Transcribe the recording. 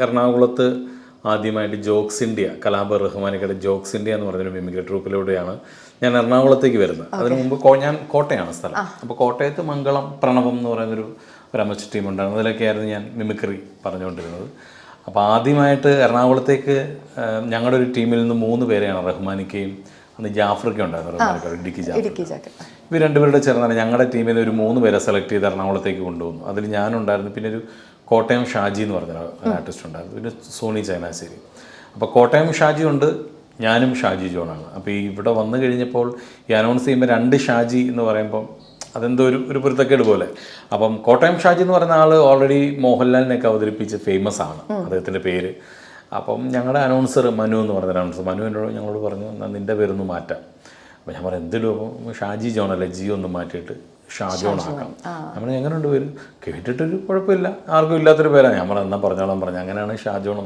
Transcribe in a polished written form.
എറണാകുളത്ത് ആദ്യമായിട്ട് jokes India, കലാപർ റഹ്മാനിക്കയുടെ jokes India എന്ന് പറഞ്ഞൊരു മിമിക്രി ട്രൂപ്പിലൂടെയാണ് ഞാൻ എറണാകുളത്തേക്ക് വരുന്നത്. അതിനു മുമ്പ് ഞാൻ കോട്ടയാണ് സ്ഥലം. അപ്പോൾ കോട്ടയത്ത് മംഗളം പ്രണവം എന്ന് പറയുന്നൊരു അമച്ച് ടീം ഉണ്ടായിരുന്നു. അതിലൊക്കെയായിരുന്നു ഞാൻ മിമിക്രി പറഞ്ഞുകൊണ്ടിരുന്നത്. അപ്പോൾ ആദ്യമായിട്ട് എറണാകുളത്തേക്ക് ഞങ്ങളുടെ ഒരു ടീമിൽ നിന്ന് 3 പേരെയാണ്, റഹ്മാനിക്കയും അന്ന് ജാഫ്രിക്ക ഉണ്ടായിരുന്നു, റഹ്മാനിക്ക ഇടുക്കി ജാഫർ. ഇവർ രണ്ടുപേരുടെ ചേർന്നാണ് ഞങ്ങളുടെ ടീമിൽ നിന്ന് ഒരു 3 പേരെ സെലക്ട് ചെയ്ത് എറണാകുളത്തേക്ക് കൊണ്ടുവന്നു. അതിൽ ഞാനുണ്ടായിരുന്നു, പിന്നെ ഒരു കോട്ടയം ഷാജി എന്ന് പറഞ്ഞ ഒരു ആർട്ടിസ്റ്റ് ഉണ്ടായിരുന്നു, പിന്നെ സോണി ചൈനാശ്ശേരി. അപ്പോൾ കോട്ടയം ഷാജി ഉണ്ട്, ഞാനും ഷാജി ജോണാണ്. അപ്പോൾ ഈ ഇവിടെ വന്നു കഴിഞ്ഞപ്പോൾ ഈ അനൗൺസ് ചെയ്യുമ്പോൾ 2 ഷാജി എന്ന് പറയുമ്പം അതെന്തോ ഒരു പൊരുത്തക്കേട് പോലെ. അപ്പം കോട്ടയം ഷാജി എന്ന് പറയുന്ന ആൾ ഓൾറെഡി മോഹൻലാലിനെയൊക്കെ അവതരിപ്പിച്ച് ഫേമസ് ആണ്, അദ്ദേഹത്തിൻ്റെ പേര്. അപ്പം ഞങ്ങളുടെ അനൗൺസർ മനു എന്ന് പറഞ്ഞ അനൗൺസർ, മനു എന്നോട് ഞങ്ങളോട് പറഞ്ഞു, എന്നാൽ നിൻ്റെ പേരൊന്ന് മാറ്റാം. അപ്പോൾ ഞാൻ പറഞ്ഞു എന്തിടും, ഷാജി ജോൺ അല്ലേ, ജി ഒന്ന് മാറ്റിയിട്ട് ഷാജോൺ ആക്കാം. നമ്മൾ എങ്ങനെയുണ്ട് പേര്, കേട്ടിട്ടൊരു കുഴപ്പമില്ല, ആർക്കും ഇല്ലാത്തൊരു പേരാണ്. ഞാൻ പറഞ്ഞു എന്നാൽ പറഞ്ഞോളാം പറഞ്ഞു, അങ്ങനെയാണ് ഷാജോൺ.